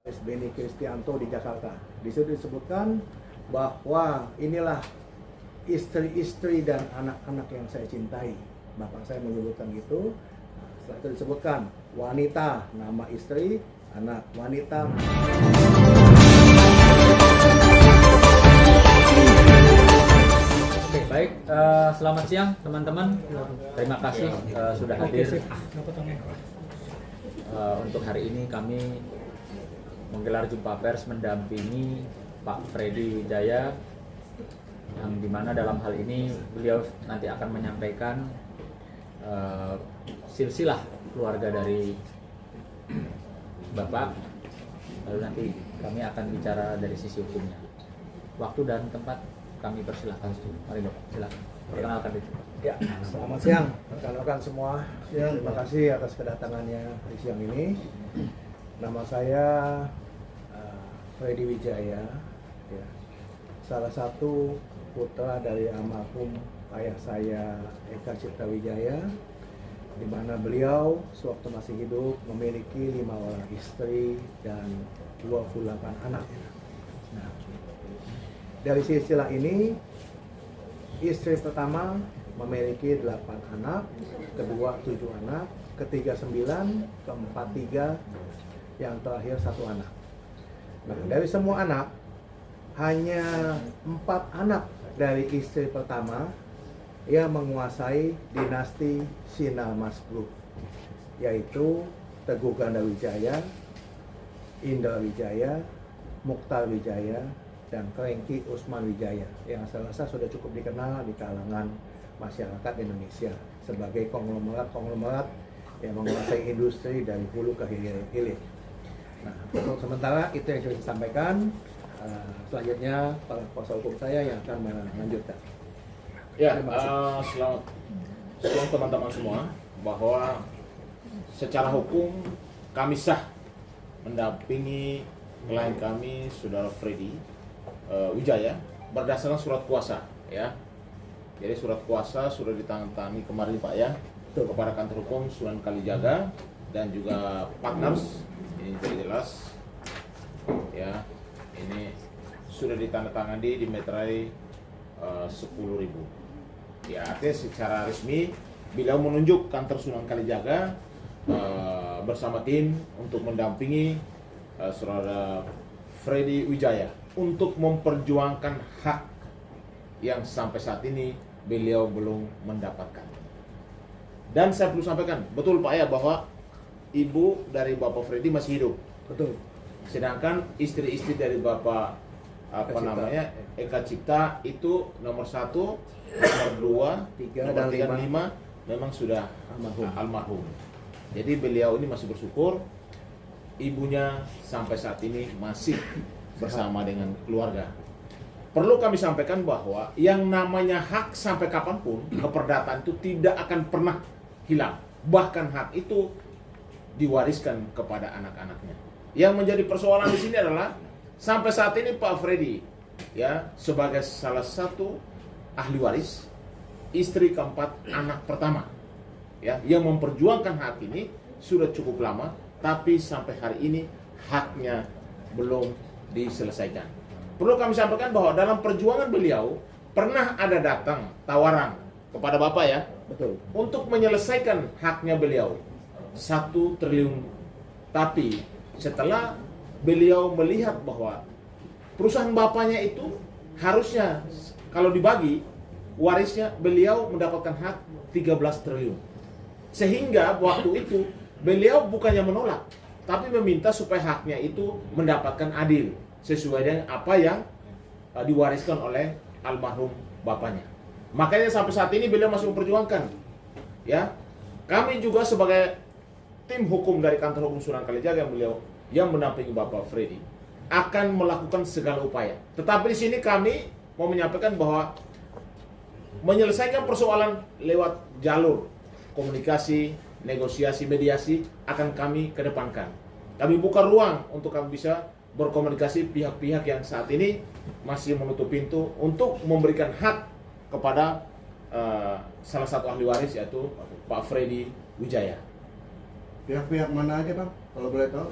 Beni Kristianto di Jakarta. Di situ disebutkan bahwa inilah istri-istri dan anak-anak yang saya cintai. Bapak saya menyebutkan gitu. Setelah itu disebutkan wanita, nama istri, anak wanita. Oke, baik. Selamat siang teman-teman. Terima kasih sudah hadir. Untuk hari ini kami menggelar jumpa pers mendampingi Pak Freddy Wijaya, yang dimana dalam hal ini beliau nanti akan menyampaikan silsilah keluarga dari Bapak. Lalu nanti kami akan bicara dari sisi hukumnya. Waktu dan tempat kami persilahkan. Mari Bapak, silakan. Perkenalkan diri. Ya, selamat siang rekan-rekan semua. Terima kasih atas kedatangannya di siang ini. Nama saya Freddy Wijaya, ya, salah satu putra dari almarhum ayah saya Eka Cipta Wijaya, di mana beliau sewaktu masih hidup memiliki 5 orang istri dan 28 anak. Nah, dari silsilah ini, istri pertama memiliki 8 anak, kedua 7 anak, ketiga 9, keempat 3, yang terakhir 1 anak. Nah, dari semua anak, hanya 4 anak dari istri pertama yang menguasai dinasti Sinarmas Group, yaitu Teguh Ganda Wijaya, Indra Wijaya, Mukhtar Wijaya, dan Krengki Usman Wijaya, yang saya rasa sudah cukup dikenal di kalangan masyarakat Indonesia sebagai konglomerat yang menguasai industri dari hulu ke hilir. Nah, untuk sementara itu yang saya sampaikan. Selanjutnya para kuasa hukum saya yang akan melanjutkan. Ya, selamat siang teman-teman semua, bahwa secara hukum kami sah mendampingi klien kami, saudara Freddy Wijaya, berdasarkan surat kuasa, ya. Jadi surat kuasa sudah ditandatangani kemarin Pak ya, kepada kantor hukum Sunan Kalijaga dan juga partners. Ini sudah jelas, ya. Ini sudah ditandatangani di meterai 10.000. Ya, artinya secara resmi beliau menunjuk kantor Sunan Kalijaga bersama tim untuk mendampingi saudara Freddy Wijaya untuk memperjuangkan hak yang sampai saat ini beliau belum mendapatkan. Dan saya perlu sampaikan, betul Pak ya, bahwa ibu dari Bapak Freddy masih hidup. Betul. Sedangkan istri-istri dari Bapak Eka Cipta itu nomor 1, nomor 2, 3, nomor 3 dan 5 memang sudah almarhum. Jadi beliau ini masih bersyukur ibunya sampai saat ini masih bersama dengan keluarga. Perlu kami sampaikan bahwa yang namanya hak sampai kapanpun, keperdataan itu tidak akan pernah hilang. Bahkan hak itu diwariskan kepada anak-anaknya. Yang menjadi persoalan di sini adalah sampai saat ini Pak Freddy, ya, sebagai salah satu ahli waris, istri keempat, anak pertama, ya, yang memperjuangkan hak ini sudah cukup lama, tapi sampai hari ini haknya belum diselesaikan. Perlu kami sampaikan bahwa dalam perjuangan beliau pernah ada datang tawaran kepada Bapak ya, Betul. untuk menyelesaikan haknya beliau 1 triliun. Tapi setelah beliau melihat bahwa perusahaan bapaknya itu harusnya kalau dibagi warisnya beliau mendapatkan hak 13 triliun. Sehingga waktu itu beliau bukannya menolak, tapi meminta supaya haknya itu mendapatkan adil sesuai dengan apa yang diwariskan oleh almarhum bapaknya. Makanya sampai saat ini beliau masih memperjuangkan. Ya, kami juga sebagai tim hukum dari kantor hukum Sunan Kalijaga yang mendampingi Bapak Freddy akan melakukan segala upaya. Tetapi di sini kami mau menyampaikan bahwa menyelesaikan persoalan lewat jalur komunikasi, negosiasi, mediasi akan kami kedepankan. Kami buka ruang untuk kami bisa berkomunikasi pihak-pihak yang saat ini masih menutup pintu untuk memberikan hak kepada salah satu ahli waris, yaitu Pak Freddy Wijaya. Pihak-pihak mana aja Bang, kalau boleh tahu?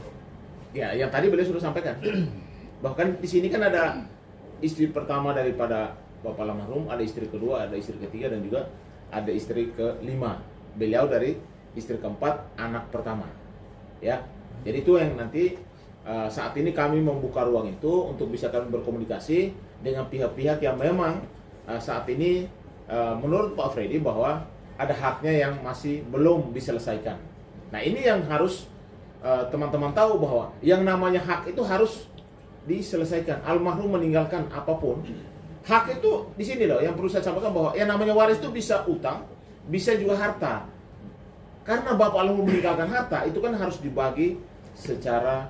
Ya, yang tadi beliau sudah sampaikan. Bahkan di sini kan ada istri pertama daripada Bapak almarhum, ada istri kedua, ada istri ketiga, dan juga ada istri kelima. Beliau dari istri keempat, anak pertama. Ya, jadi itu yang nanti saat ini kami membuka ruang itu untuk bisa kami berkomunikasi dengan pihak-pihak yang memang saat ini menurut Pak Freddy bahwa ada haknya yang masih belum diselesaikan. Nah, ini yang harus teman-teman tahu bahwa yang namanya hak itu harus diselesaikan. Almarhum meninggalkan apapun, hak itu di sini loh yang perlu saya sampaikan, bahwa yang namanya waris itu bisa utang, bisa juga harta. Karena Bapak almarhum meninggalkan harta, itu kan harus dibagi secara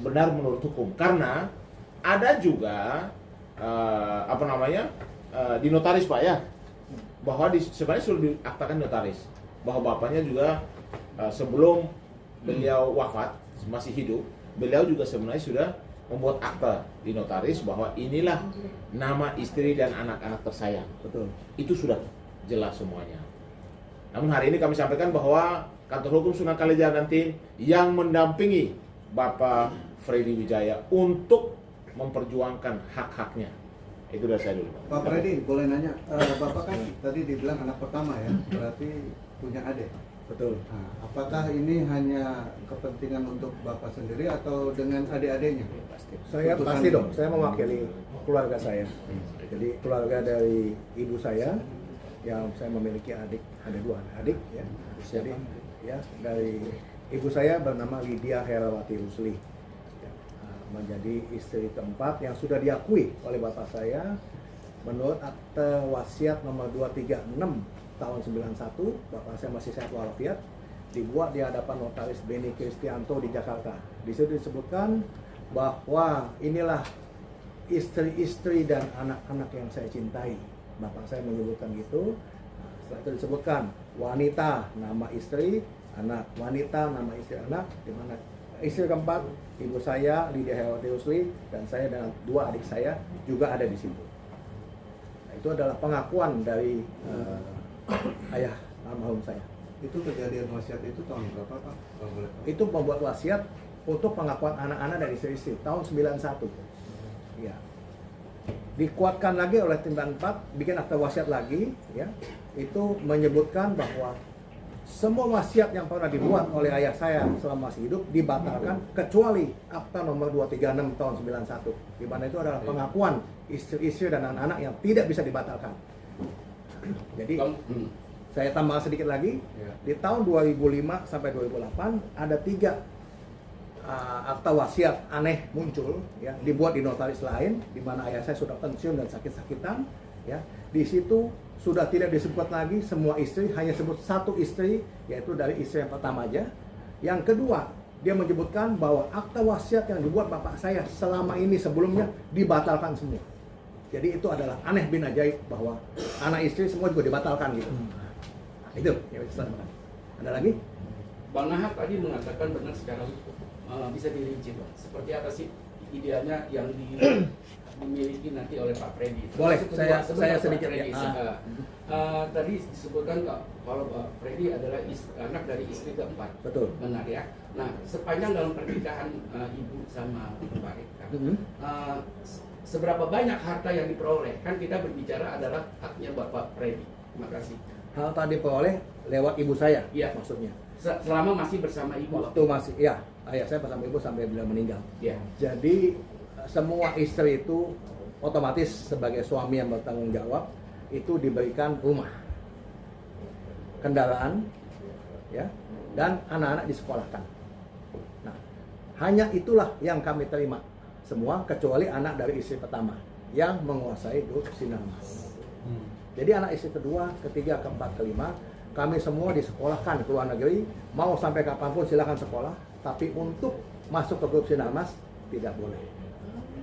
benar menurut hukum. Karena ada juga di notaris Pak ya, bahwa sebenarnya sudah diaktakan notaris bahwa bapaknya juga sebelum beliau wafat, masih hidup, beliau juga sebenarnya sudah membuat akta di notaris bahwa inilah nama istri dan anak-anak tersayang. Betul. Itu sudah jelas semuanya. Namun hari ini kami sampaikan bahwa kantor hukum Sunan Kalijaga nanti yang mendampingi Bapak Freddy Wijaya untuk memperjuangkan hak-haknya. Itu dari saya dulu. Pak Freddy, boleh nanya, Bapak kan tadi dibilang anak pertama ya, berarti punya adik. Betul. Nah, apakah ini hanya kepentingan untuk Bapak sendiri atau dengan adik-adiknya? Saya Putusan pasti ini. dong, saya mewakili keluarga saya. Jadi keluarga dari ibu saya yang saya memiliki adik, ada 2 adik ya. Jadi ya dari ibu saya bernama Lydia Herawati Rusli. Ya, menjadi istri keempat yang sudah diakui oleh bapak saya menurut akte wasiat nomor 236 tahun 91, bapak saya masih sehat walafiat, dibuat di hadapan notaris Beni Kristianto di Jakarta. Di situ disebutkan bahwa inilah istri-istri dan anak-anak yang saya cintai. Bapak saya menyebutkan gitu. Nah, setelah itu disebutkan wanita nama istri, anak wanita nama istri anak, di mana istri keempat ibu saya Lydia Herawati Rusli dan saya dengan 2 adik saya juga ada di situ. Nah, itu adalah pengakuan dari ayah almarhum saya. Itu kejadian wasiat itu tahun berapa Pak? Kalau boleh tahu. Itu membuat wasiat untuk pengakuan anak-anak dari istri-istri tahun 91. Ya. Dikuatkan lagi oleh tim 4, bikin akta wasiat lagi ya. Itu menyebutkan bahwa semua wasiat yang pernah dibuat oleh ayah saya selama masih hidup dibatalkan kecuali akta nomor 236 tahun 91. Di mana itu adalah pengakuan istri-istri dan anak-anak yang tidak bisa dibatalkan. Jadi saya tambah sedikit lagi, di tahun 2005 sampai 2008 ada 3 akta wasiat aneh muncul, ya, dibuat di notaris lain, di mana ayah saya sudah pensiun dan sakit-sakitan, ya. Di situ sudah tidak disebut lagi semua istri, hanya sebut 1 istri, yaitu dari istri yang pertama aja. Yang kedua, dia menyebutkan bahwa akta wasiat yang dibuat bapak saya selama ini sebelumnya dibatalkan semua. Jadi itu adalah aneh bin ajaib bahwa anak istri semua juga dibatalkan gitu. Nah, itu yang bisa saya. Ada lagi? Bang Nahak tadi mengatakan benar sekarang bisa dirinci Bang. Seperti apa sih idealnya yang dimiliki nanti oleh Pak Freddy? Boleh, saya Pak sedikit Freddy, ya. tadi disebutkan kalau Pak Freddy adalah anak dari istri keempat. Betul. Benar ya. Nah, sepanjang dalam pernikahan ibu sama Pak Reka, seberapa banyak harta yang diperoleh? Kan kita berbicara adalah haknya Bapak Freddy. Terima kasih. Hal tadi diperoleh lewat ibu saya, Iya. maksudnya. Selama masih bersama ibu. Waktu masih, ya, ayah saya bersama ibu sampai beliau meninggal. Ya. Jadi semua istri itu otomatis sebagai suami yang bertanggung jawab itu diberikan rumah, kendaraan, ya, dan anak-anak disekolahkan. Nah, hanya itulah yang kami terima semua kecuali anak dari istri pertama yang menguasai grup Sinarmas. Jadi anak istri kedua, ketiga, keempat, kelima, kami semua disekolahkan ke luar negeri, mau sampai kapanpun silakan sekolah, tapi untuk masuk ke grup Sinarmas tidak boleh.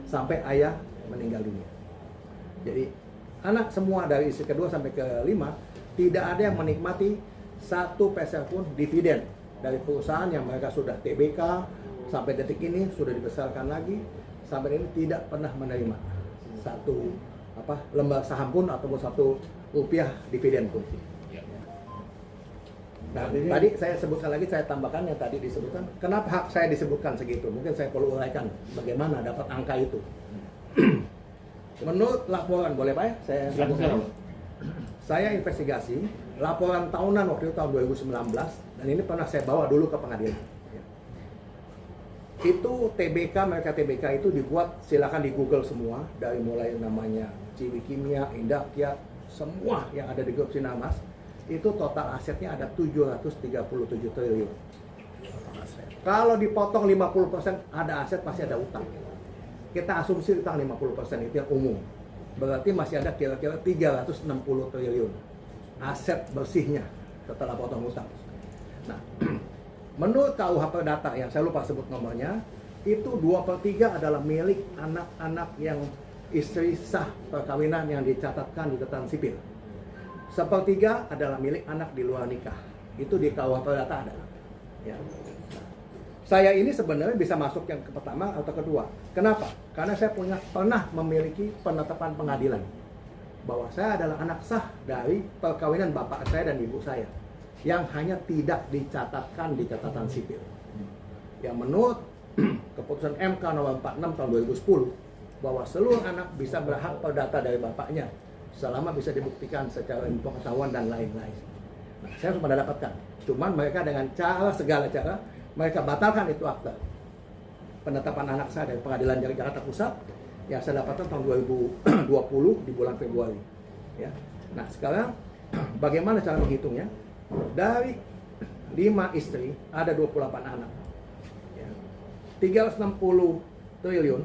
Sampai ayah meninggal dunia. Jadi anak semua dari istri kedua sampai kelima tidak ada yang menikmati 1 peser pun dividen dari perusahaan yang mereka sudah TBK sampai detik ini sudah dibesarkan lagi, sampai ini tidak pernah menerima 1 lembar saham pun ataupun 1 rupiah dividen pun. Nah, tadi saya sebutkan lagi, saya tambahkan yang tadi disebutkan. Kenapa hak saya disebutkan segitu? Mungkin saya perlu uraikan bagaimana dapat angka itu. Menurut laporan, boleh Pak ya? Saya sebutkan. Saya investigasi laporan tahunan waktu itu tahun 2019 dan ini pernah saya bawa dulu ke pengadilan. Itu mereka TBK itu dibuat, silakan di Google semua, dari mulai namanya Ciwi Kimia, Indah Kiat, semua yang ada di grup Sinamas, itu total asetnya ada 737 triliun. Kalau dipotong 50% ada aset, pasti ada utang. Kita asumsi utang 50% itu yang umum. Berarti masih ada kira-kira 360 triliun aset bersihnya setelah potong utang. Nah, menurut KUH Perdata yang saya lupa sebut nomornya, itu 2/3 adalah milik anak-anak yang istri sah perkawinan yang dicatatkan di catatan sipil. 1/3 adalah milik anak di luar nikah. Itu di KUH Perdata ada. Ya. Saya ini sebenarnya bisa masuk yang ke pertama atau kedua. Kenapa? Karena saya pernah memiliki penetapan pengadilan bahwa saya adalah anak sah dari perkawinan bapak saya dan ibu saya yang hanya tidak dicatatkan di catatan sipil. Yang menurut keputusan MK nomor 46 tahun 2010 bahwa seluruh anak bisa berhak perdata dari bapaknya selama bisa dibuktikan secara pengetahuan dan lain-lain. Nah, saya sudah dapatkan. Cuman mereka dengan segala cara mereka batalkan itu akta penetapan anak saya dari pengadilan Jakarta Pusat yang saya dapatkan tahun 2020 di bulan Februari. Ya. Nah sekarang bagaimana cara menghitungnya? Dari 5 istri ada 28 anak. Ya. 360 triliun.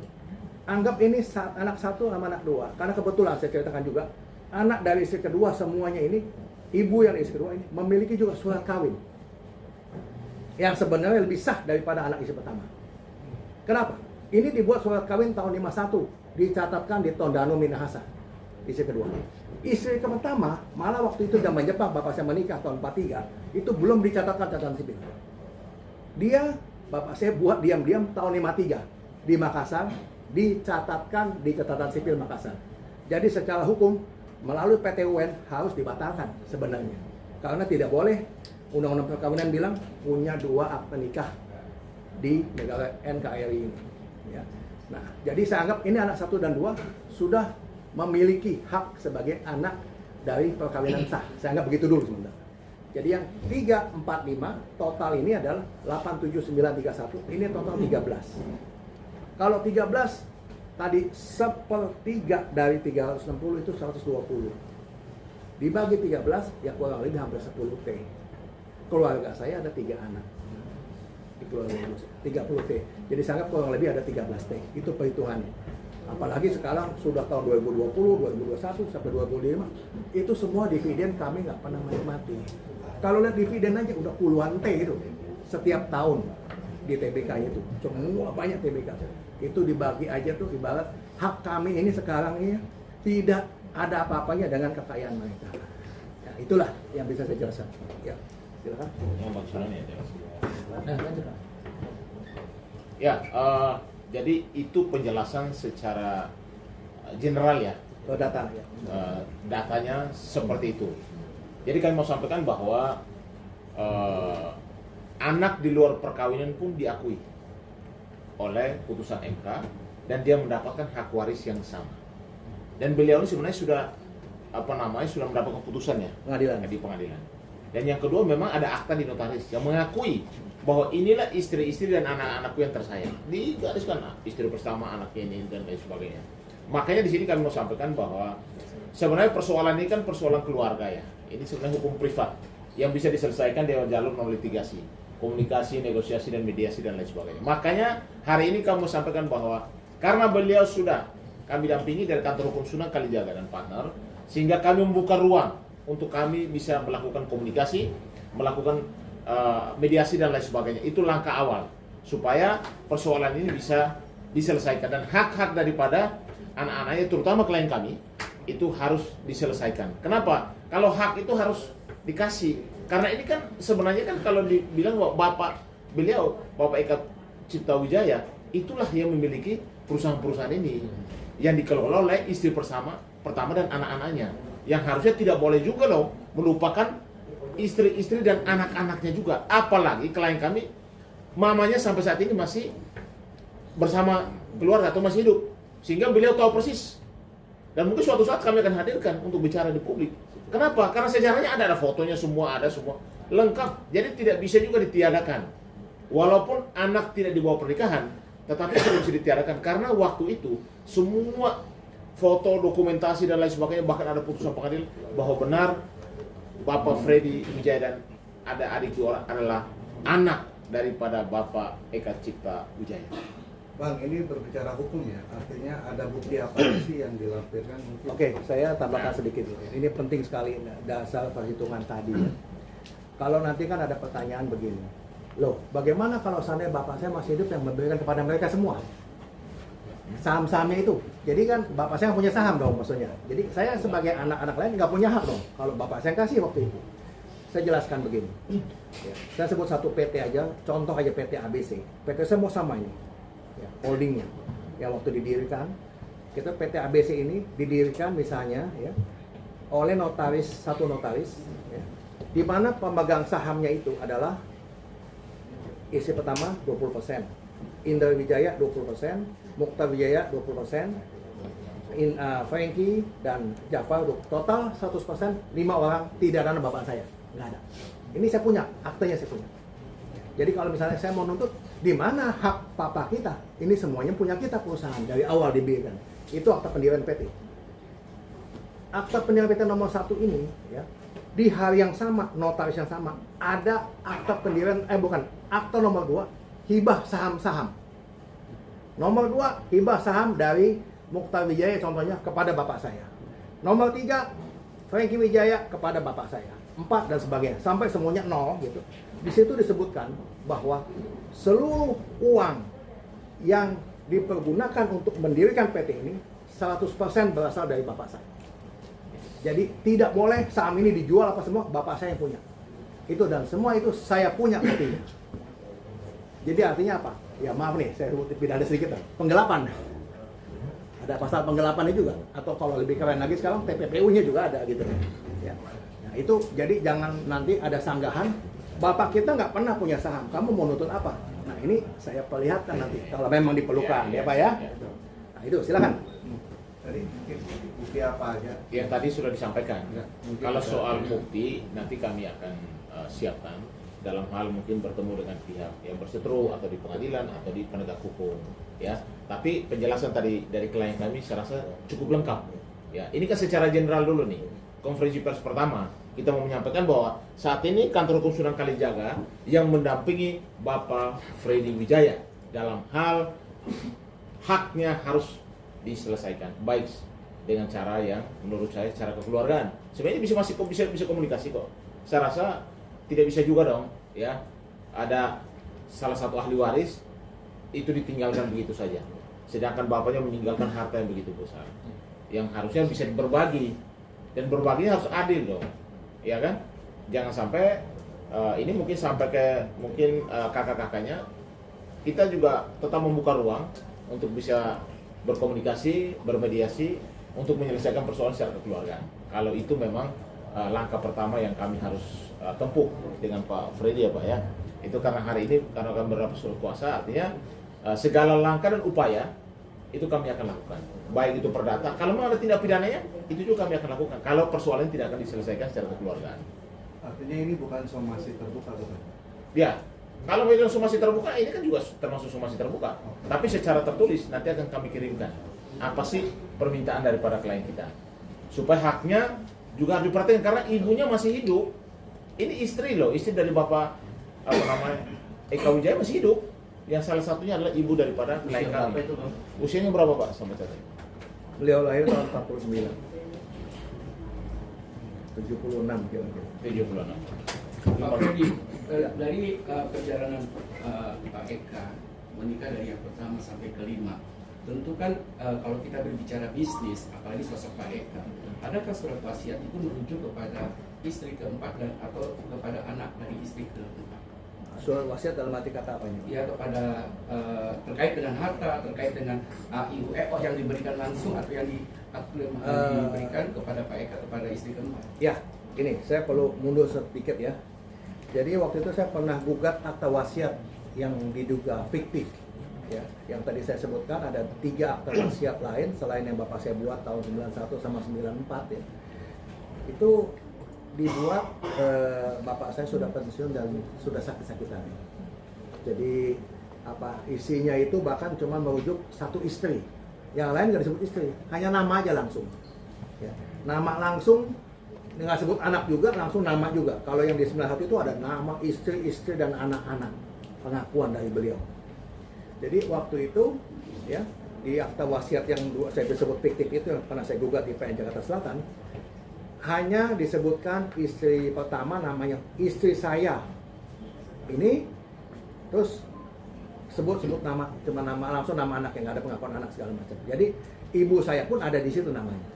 Anggap ini anak 1 sama anak 2. Karena kebetulan saya ceritakan juga anak dari istri kedua semuanya ini, ibu yang istri kedua ini memiliki juga surat kawin yang sebenarnya lebih sah daripada anak istri pertama. Kenapa? Ini dibuat surat kawin tahun 51, dicatatkan di Tondano Minahasa, istri kedua. Istri pertama, malah waktu itu zaman Jepang, bapak saya menikah tahun 43, itu belum dicatatkan catatan sipil. Bapak saya buat diam-diam tahun 53, di Makassar, dicatatkan di catatan sipil Makassar. Jadi secara hukum, melalui PT UN harus dibatalkan sebenarnya. Karena tidak boleh, Undang-Undang Perkawinan bilang punya 2 akte nikah di negara NKRI ini. Ya. Nah, jadi saya anggap ini anak 1 dan 2 sudah memiliki hak sebagai anak dari perkawinan sah. Saya anggap begitu dulu sebentar. Jadi yang 3, 4, 5 total ini adalah 8, 7, 9, 3, 1. Ini total 13. Kalau 13 tadi 1/3 dari 360 itu 120. Dibagi 13 ya kurang lebih hampir 10 T. Keluarga saya ada 3 anak di keluarga 30 T. Jadi saya anggap kurang lebih ada 13 T. Itu perhitungannya. Apalagi sekarang sudah tahun 2020, 2021 sampai 2025 itu semua dividen kami nggak pernah menikmati. Kalau lihat dividen aja udah puluhan T itu setiap tahun di TBK itu. Semua banyak TBK. Itu dibagi aja tuh ibarat hak kami ini sekarang ini tidak ada apa-apanya dengan kekayaan mereka. Ya, itulah yang bisa saya jelaskan. Ya. Silakan. Ya, jadi itu penjelasan secara general ya. Data ya. Datanya seperti itu. Jadi kami mau sampaikan bahwa anak di luar perkawinan pun diakui oleh putusan MK dan dia mendapatkan hak waris yang sama. Dan beliau ini sebenarnya sudah sudah mendapatkan putusannya di pengadilan. Dan yang kedua memang ada akta di notaris yang mengakui bahwa inilah istri-istri dan anak-anakku yang tersayang. Digariskan istri pertama, anaknya ini dan lain sebagainya. Makanya di sini kami mau sampaikan bahwa sebenarnya persoalan ini kan persoalan keluarga ya. Ini sebenarnya hukum privat yang bisa diselesaikan dengan jalur non litigasi, komunikasi, negosiasi dan mediasi dan lain sebagainya. Makanya hari ini kami mau sampaikan bahwa karena beliau sudah kami dampingi dari kantor hukum Sunan Kalijaga dan partner, sehingga kami membuka ruang untuk kami bisa melakukan komunikasi, melakukan mediasi dan lain sebagainya. Itu langkah awal supaya persoalan ini bisa diselesaikan dan hak-hak daripada anak-anaknya, terutama klien kami, itu harus diselesaikan. Kenapa? Kalau hak itu harus dikasih. Karena ini kan sebenarnya kan kalau dibilang bapak Eka Cipta Wijaya, itulah yang memiliki perusahaan-perusahaan ini yang dikelola oleh istri pertama dan anak-anaknya. Yang harusnya tidak boleh juga loh melupakan istri-istri dan anak-anaknya juga. Apalagi klien kami, mamanya sampai saat ini masih bersama keluarga atau masih hidup, sehingga beliau tahu persis. Dan mungkin suatu saat kami akan hadirkan untuk bicara di publik. Kenapa? Karena sejarahnya ada fotonya semua, ada semua lengkap. Jadi tidak bisa juga ditiadakan. Walaupun anak tidak dibawa pernikahan, tetapi tidak bisa ditiadakan karena waktu itu semua foto, dokumentasi dan lain sebagainya, bahkan ada putusan pengadilan bahwa benar Bapak Freddy Wijaya dan ada adik dua orang adalah anak daripada Bapak Eka Cipta Wijaya. Bang, ini berbicara hukum ya, artinya ada bukti apa sih yang dilampirkan mungkin? Oke, saya tambahkan sedikit. Ini penting sekali dasar perhitungan tadi ya. Kalau nanti kan ada pertanyaan begini, loh bagaimana kalau seandainya bapak saya masih hidup yang memberikan kepada mereka semua saham-sahamnya itu? Jadi kan bapak saya punya saham dong maksudnya. Jadi saya sebagai anak-anak lain nggak punya hak dong kalau bapak saya kasih waktu itu. Saya jelaskan begini. Ya, saya sebut satu PT aja, contoh aja PT ABC. PT saya mau sama ini. Ya, holdingnya yang waktu didirikan, kita PT ABC ini didirikan misalnya ya oleh satu notaris ya, di mana pemegang sahamnya itu adalah istri pertama 20%, Indra Wijaya 20%, Mukhtar Wijaya 20%, Frankie dan Jafar total 100%, 5 orang tidak ada bapak saya, nggak ada. Ini saya punya, aktenya saya punya. Jadi kalau misalnya saya mau nuntut, di mana hak papa kita? Ini semuanya punya kita perusahaan dari awal diberikan. Itu akta pendirian PT. Akta pendirian PT nomor 1 ini, ya, di hari yang sama, notaris yang sama, ada akta pendirian, akta nomor 2, hibah saham-saham. Nomor 2, hibah saham dari Mukhtar Wijaya contohnya kepada bapak saya. Nomor 3, Frankie Wijaya kepada bapak saya. 4 dan sebagainya, sampai semuanya 0 gitu. Di situ disebutkan bahwa seluruh uang yang dipergunakan untuk mendirikan PT ini 100% berasal dari bapak saya. Jadi tidak boleh saham ini dijual apa semua, bapak saya yang punya. Itu dan semua itu saya punya artinya. Jadi artinya apa? Ya maaf nih, saya tidak ada sedikit penggelapan. Ada pasal penggelapannya juga. Atau kalau lebih keren lagi sekarang TPPU-nya juga ada gitu. Ya. Nah itu jadi jangan nanti ada sanggahan. Bapak kita nggak pernah punya saham. Kamu mau nuntut apa? Nah ini saya perlihatkan nanti kalau memang diperlukan, ya Pak ya. Nah itu silakan. Tadi mungkin bukti apa aja? Yang tadi sudah disampaikan. Kalau soal bukti nanti kami akan siapkan dalam hal mungkin bertemu dengan pihak yang berseteru atau di pengadilan atau di penegak hukum, ya. Tapi penjelasan tadi dari klien kami saya rasa cukup lengkap. Ya, ini kan secara general dulu nih. Konferensi pers pertama kita mau menyampaikan bahwa saat ini kantor hukum Sunan Kalijaga yang mendampingi Bapak Freddy Wijaya dalam hal haknya harus diselesaikan baik dengan cara yang menurut saya cara kekeluargaan. Sebenarnya bisa komunikasi kok. Saya rasa tidak bisa juga dong, ya. Ada salah satu ahli waris itu ditinggalkan begitu saja. Sedangkan bapaknya meninggalkan harta yang begitu besar. Yang harusnya bisa berbagi dan berbaginya harus adil dong. Ya kan? Jangan sampai ini mungkin sampai ke kakak-kakaknya kita juga tetap membuka ruang untuk bisa berkomunikasi, bermediasi untuk menyelesaikan persoalan secara kekeluargaan. Kalau itu memang langkah pertama yang kami harus tempuh dengan Pak Freddy ya Pak ya. Itu karena hari ini karena kami berapa surat kuasa artinya segala langkah dan upaya itu kami akan lakukan. Baik itu perdata, kalau memang ada tindak pidananya, itu juga kami akan lakukan. Kalau persoalan tidak akan diselesaikan secara kekeluargaan. Artinya ini bukan somasi terbuka, bukan? Ya, kalau memang somasi terbuka, ini kan juga termasuk somasi terbuka. Tapi secara tertulis nanti akan kami kirimkan. Apa sih permintaan daripada klien kita? Supaya haknya juga harus diperhatikan karena ibunya masih hidup. Ini istri loh, istri dari Bapak Eka Wijaya masih hidup. Yang salah satunya adalah ibu daripada klien kami. Usianya berapa Pak sampai saat ini? Beliau lahir tahun 49. 76 kira-kira. 76. Pak Freddy, dari perjalanan Pak Eka menikah dari yang pertama sampai kelima, tentu kan kalau kita berbicara bisnis, apalagi sosok Pak Eka, adakah surat wasiat itu merujuk kepada istri keempat dan atau kepada anak dari istri keempat? Surat wasiat dalam arti kata apa ini? Ya kepada terkait dengan harta, terkait dengan IUEO yang diberikan langsung atau yang diberikan kepada Pak Eka kepada istri keempat. Ya, ini saya perlu mundur sedikit ya. Jadi waktu itu saya pernah gugat akta wasiat yang diduga fiktif. Ya, yang tadi saya sebutkan ada 3 akta wasiat lain selain yang bapak saya buat tahun 91 sama 94 ya. Itu dibuat bapak saya sudah pensiun dan sudah sakit-sakitan. Jadi isinya itu bahkan cuma merujuk 1 istri, yang lain nggak disebut istri, hanya nama aja langsung. Ya. Nama langsung nggak sebut anak juga, langsung nama juga. Kalau yang di 91 itu ada nama istri dan anak-anak, pengakuan dari beliau. Jadi waktu itu ya di akta wasiat yang saya disebut fiktif itu yang pernah saya gugat di PN Jakarta Selatan, hanya disebutkan istri pertama namanya istri saya ini, terus sebut nama, cuma nama langsung, nama anak yang nggak ada pengakuan anak segala macam. Jadi ibu saya pun ada di situ namanya.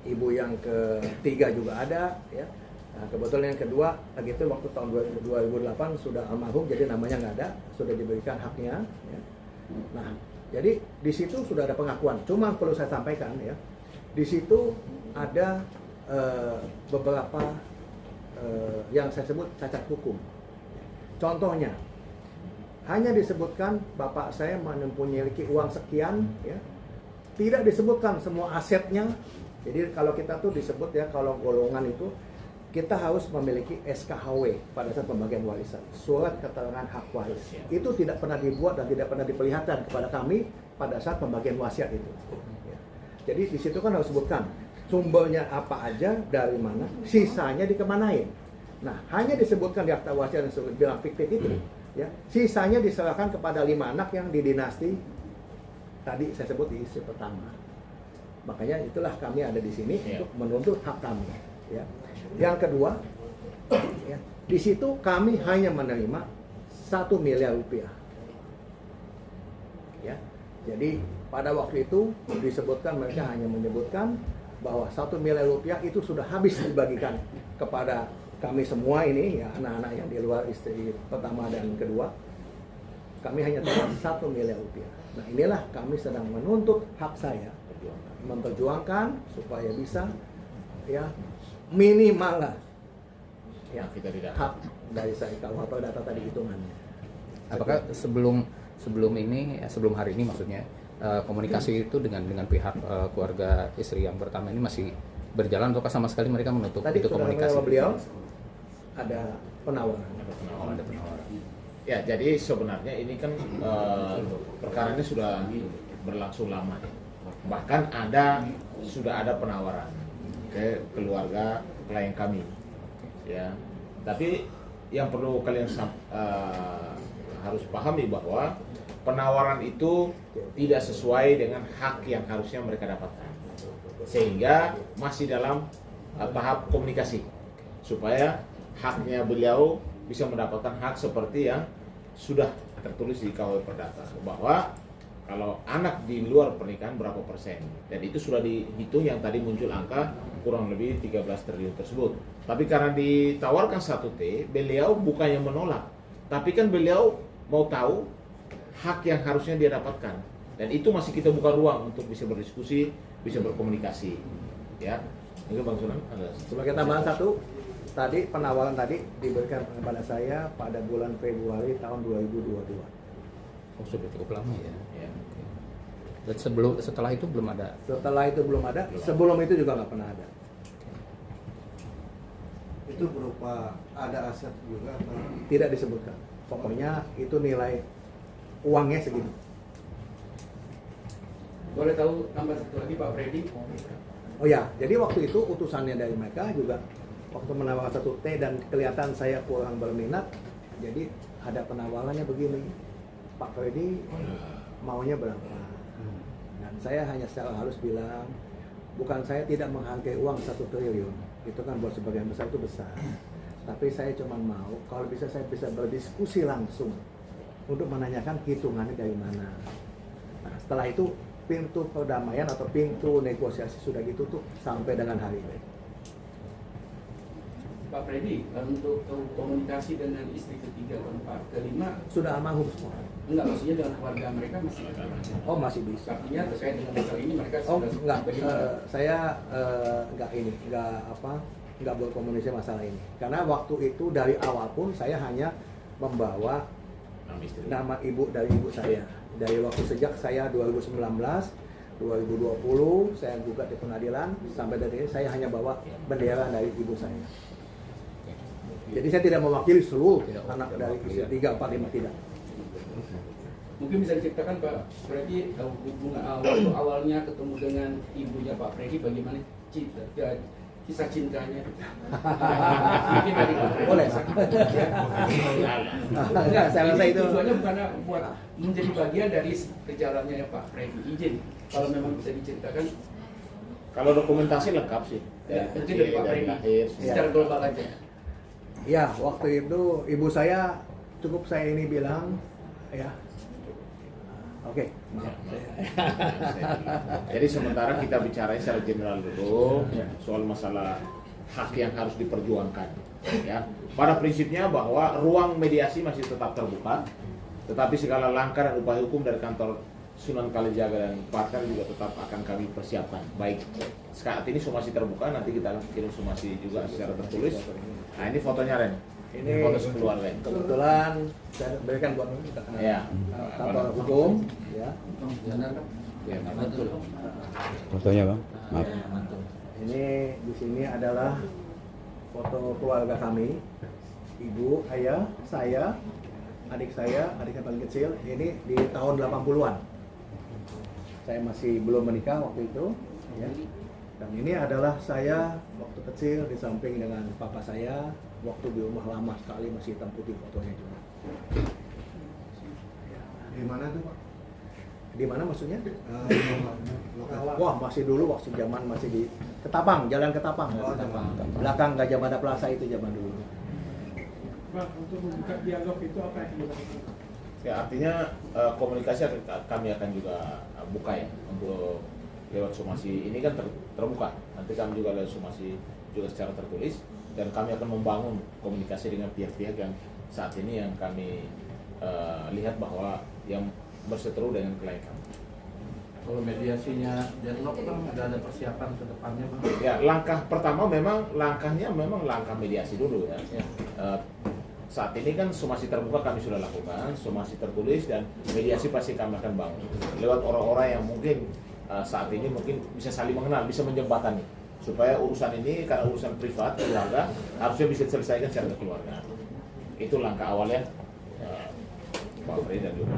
Ibu yang ketiga juga ada ya. Nah, kebetulan yang kedua lagi itu waktu tahun 2008 sudah almarhum, jadi namanya nggak ada, sudah diberikan haknya ya. Nah, jadi di situ sudah ada pengakuan. Cuma perlu saya sampaikan ya, di situ ada beberapa yang saya sebut cacat hukum. Contohnya, hanya disebutkan bapak saya memiliki uang sekian ya, tidak disebutkan semua asetnya. Jadi kalau kita tuh disebut ya, kalau golongan itu kita harus memiliki SKHW pada saat pembagian warisan, surat keterangan hak waris. Itu tidak pernah dibuat dan tidak pernah diperlihatkan kepada kami pada saat pembagian wasiat itu. Ya. Jadi di situ kan harus sebutkan sumbernya apa aja, dari mana, sisanya dikemanain. Nah, hanya disebutkan di akta wasiat yang sudah bilang fiktif itu, ya. Sisanya diserahkan kepada 5 anak yang di dinasti tadi saya sebut di istri pertama. Makanya itulah kami ada di sini untuk menuntut hak kami. Ya. Yang kedua, ya, di situ kami hanya menerima 1 miliar rupiah. Ya. Jadi pada waktu itu disebutkan, mereka hanya menyebutkan bahwa 1 miliar rupiah itu sudah habis dibagikan kepada kami semua ini ya, anak-anak yang di luar istri pertama dan kedua. Kami hanya terima 1 miliar rupiah. Nah, inilah kami sedang menuntut hak saya, memperjuangkan supaya bisa ya minimal lah ya kita tidak hak dari saya kalau apa data tadi hitungannya. Apakah sebelum ini, sebelum hari ini maksudnya, komunikasi itu dengan pihak keluarga istri yang pertama ini masih berjalan atau sama sekali mereka menutup tadi itu komunikasi? Beliau ada penawaran. Ada penawaran. Ya, jadi sebenarnya ini kan perkara ini sudah berlangsung lama. Bahkan sudah ada penawaran ke keluarga klien kami. Ya. Tapi yang perlu kalian harus pahami bahwa penawaran itu tidak sesuai dengan hak yang harusnya mereka dapatkan. Sehingga masih dalam tahap komunikasi supaya haknya beliau bisa mendapatkan hak seperti yang sudah tertulis di KUH Perdata, bahwa kalau anak di luar pernikahan berapa persen, dan itu sudah dihitung yang tadi muncul angka kurang lebih 13 triliun tersebut. Tapi karena ditawarkan 1T, beliau bukannya menolak, tapi kan beliau mau tahu hak yang harusnya dia dapatkan, dan itu masih kita buka ruang untuk bisa berdiskusi, bisa berkomunikasi. Ya, itu Bang Sunan ada. Sebagai tambahan satu, tadi penawaran tadi diberikan kepada saya pada bulan Februari tahun 2022. Oh, sudah cukup lama ya. Ya. Dan setelah itu belum ada. Setelah itu belum ada, sebelum itu juga nggak pernah ada. Itu berupa ada aset juga atau Tidak disebutkan. Pokoknya itu nilai uangnya segini. Boleh tahu tambah satu lagi Pak Freddy? Oh ya, jadi waktu itu utusannya dari mereka juga waktu menawarkan 1T dan kelihatan saya kurang berminat, jadi ada penawarannya begini, Pak Freddy maunya berapa? Dan saya hanya secara halus bilang, bukan saya tidak menghargai uang 1 triliun, itu kan buat sebagian besar itu besar. Tapi saya cuma mau kalau bisa saya bisa berdiskusi langsung untuk menanyakan hitungannya dari mana. Nah, setelah itu pintu perdamaian atau pintu negosiasi sudah ditutup sampai dengan hari ini. Pak Freddy, untuk komunikasi dengan istri ketiga, keempat, kelima Sudah almarhum semua. enggak, maksudnya dengan keluarga mereka masih ada. Oh, masih bisa. Artinya terkait dengan masalah ini mereka Oh, sudah enggak. bagaimana? Saya enggak ini, enggak apa nggak berkomunikasi masalah ini. Karena waktu itu dari awal pun saya hanya membawa nama ibu dari ibu saya. Dari waktu sejak saya 2019, 2020 saya gugat di pengadilan, sampai dari ini saya hanya bawa bendera dari ibu saya. Jadi saya tidak mewakili seluruh anak dari usia 3, 4, 5, tidak. Mungkin bisa diceritakan Pak Freddy hubungan waktu awalnya ketemu dengan ibunya Pak Freddy, bagaimana kisah cintanya? Mungkin dari Pak Freddy. Boleh. Enggak, Saya rasa itu tujuannya bukan buat menjadi bagian dari perjalanannya Pak Freddy. Izin kalau memang bisa diceritakan. Kalau dokumentasi lengkap sih. Ya, mungkin dari Pak Freddy lahir, secara global aja. ya, waktu itu ibu saya cukup saya ini bilang ya. Oke. Jadi sementara kita bicara secara general dulu soal masalah hak yang harus diperjuangkan. Ya, pada prinsipnya bahwa ruang mediasi masih tetap terbuka, tetapi segala langkah dan upaya hukum dari kantor Sunan Kalijaga dan partner juga tetap akan kami persiapkan. Baik saat ini somasi terbuka, nanti kita kirim somasi juga secara tertulis. Nah ini fotonya Ren. Ini foto sekeluarga. Kebetulan saya berikan buat kita Ya. kantor hukum, ya. Ya, betul. Fotonya bang, maaf. Ini di sini adalah foto keluarga kami, ibu, ayah, saya, adik saya paling kecil. Ini di tahun 80-an. Saya masih belum menikah waktu itu, ya. Dan ini adalah saya waktu kecil di samping dengan papa saya waktu di rumah lama sekali, masih hitam putih fotonya juga. Di mana tuh Pak? Di mana maksudnya? Lokasi. Wah, masih dulu waktu zaman masih di Ketapang, Jalan Ketapang. Oh, Ketapang. Ketapang. Belakang Gajah Mada Plaza itu zaman dulu. Pak, untuk membuka dialog itu apa yang dilakukan? Ya, artinya komunikasi kami akan juga buka ya untuk lewat somasi ini kan terbuka. Nanti kami juga lewat somasi juga secara tertulis dan kami akan membangun komunikasi dengan pihak-pihak yang saat ini yang kami lihat bahwa yang berseteru dengan klien kami. Kalau mediasinya deadlock bang, ada persiapan ke depannya bang? Ya, langkah pertama langkahnya memang langkah mediasi dulu ya. Saat ini kan somasi terbuka kami sudah lakukan, somasi tertulis dan mediasi pasti kami akan bangun lewat orang-orang yang mungkin saat ini mungkin bisa saling mengenal, bisa menjembatani supaya urusan ini karena urusan privat keluarga harusnya bisa diselesaikan secara keluarga. Itu langkah awalnya Pak Freddy dan juga.